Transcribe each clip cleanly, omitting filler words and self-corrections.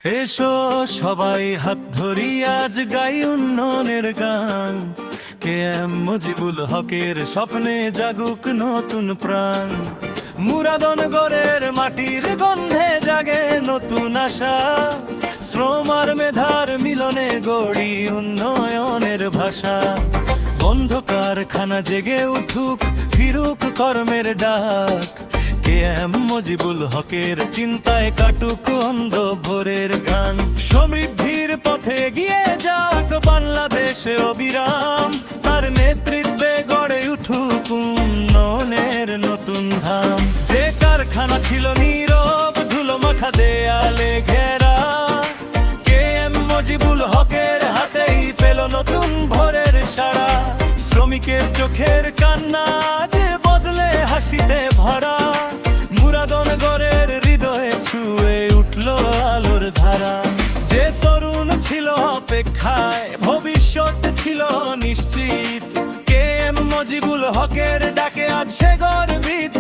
এসো সবাই হাত ধরি আজ গাই উন্নয়নের গান। কে এম মুজিবুল হকের স্বপ্নে জাগুক নতুন প্রাণ। মুরাদনগরের মাটির গন্ধে জাগে নতুন আশা। শ্রম আর মেধার মিলনে গড়ি উন্নয়নের ভাষা। বন্ধ কারখানা জেগে উঠুক, ফিরুক কর্মের ডাক। কে এম মুজিবুল হকের চিন্তায় কাটুক অন্ধ ভোরের গান। সমৃদ্ধির পথে গিয়ে যাক বাংলাদেশ অবিরাম। তার নেতৃত্বে গড়ে উঠুক উন্নয়নের নতুন ধাম। যে কারখানা ছিল নীরব ধুলো মাখা দেয়ালে ঘেরা, কে এম মুজিবুল হকের হাতেই পেল নতুন ভোরের সাড়া। শ্রমিকের চোখের কান্না যে বদলে হাসিতে ভরা। মুরাদনগরের হৃদয়ে ছুঁয়ে উঠল আলোর ধারা। যে তরুণ ছিল অপেক্ষায়, ভবিষ্যৎ ছিল নিশ্চিত। কে এম মুজিবুল হকের ডাকে আজ সে গর্বিত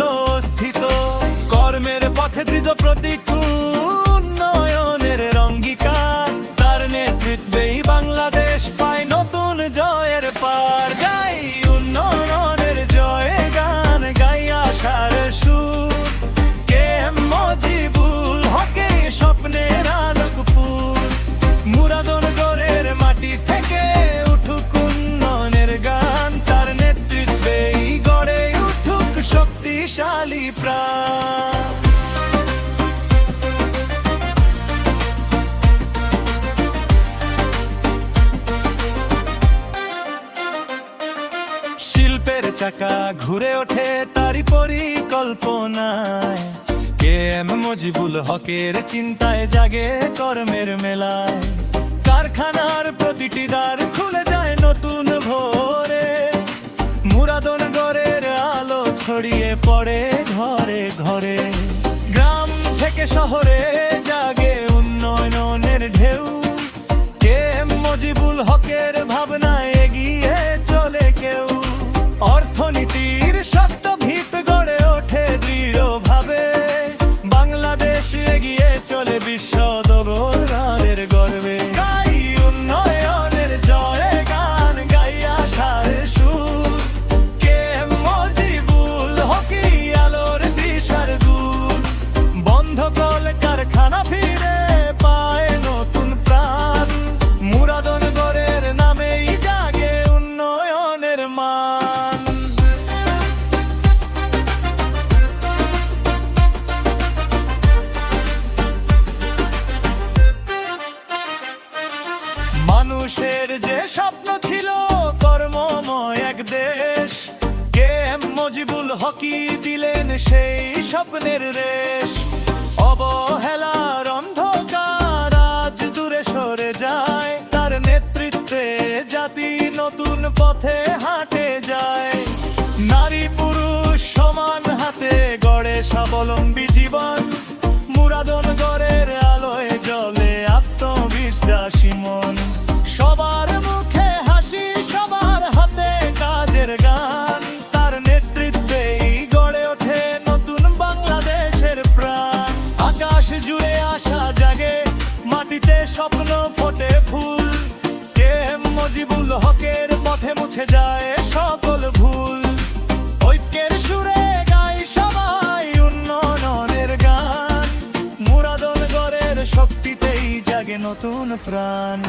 স্থিত। কর্মের পথে দৃঢ় প্রতীক উন্নয়নের অঙ্গীকার। তার নেতৃত্বেই বাংলাদেশ পায় নতুন জয়ের পার। গাই উন্নয়নের জয় গান, গাই আশার সুর। কে এম মুজিবুল হকে স্বপ্নের আলোকপুর। মুরাদনগরের মাটি থেকে উঠুক উন্নয়নের গান। তার নেতৃত্বেই গড়ে উঠুক শক্তিশালী প্রাণ। শিল্পের চাকা ঘুরে ওঠে তারই পরিকল্পনায়। কে এম মুজিবুল হকের চিন্তায় জাগে কর্মের মেলায়। কারখানার প্রতিটি দ্বার খুলে যায় নতুন ভোরে। মুরাদনগরের আলো ছড়িয়ে পড়ে ঘরে ঘরে। গ্রাম থেকে শহরে জাগে উন্নয়নের ঢেউ। কে এম মুজিবুল হকের ভাবনায় এগিয়ে চলে কেউ। অর্থনীতির শক্ত ভিত গড়ে ওঠে দৃঢ়ভাবে। বাংলাদেশ এগিয়ে চলে বিশ্ব দরবারের গর্বে। গাই উন্নয়নের জয় গান, গাই আশার সুর। কে এম মুজিবুল হকি আলোর দিশার দূর। বন্ধ কল কারখানা ফিরে পায় নতুন প্রাণ। মুরাদনগরের নামেই জাগে উন্নয়নের মান। মানুষের যে স্বপ্ন ছিল কর্মময় এক দেশ, কে এম মুজিবুল হকি দিলেন সেই স্বপ্নের রেশ। অবহেলার অন্ধকার আজ দূরে সরে যায়। তার নেতৃত্বে জাতি নতুন পথে হাঁটে যায়। নারী পুরুষ সমান হাতে গড়ে স্বাবলম্বী জীবন। মুরাদনগরের আলোয় জ্বলে আত্মবিশ্বাসী মন। সবার মুখে হাসি, সবার হাতে কাজের গান। তার নেতৃত্বেই গড়ে ওঠে নতুন বাংলাদেশের প্রাণ। আকাশ জুড়ে আশা জাগে, মাটিতে স্বপ্ন ফোটে ফুল। কে এম মুজিবুল হকের পথে মুছে যায় সকল ভুল। ঐক্যের সুরে গাই সবাই উন্নয়নের গান। মুরাদনগরের শক্তিতেই জাগে নতুন প্রাণ।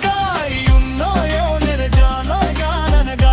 গাই উন্নয়নের জনগান, গাই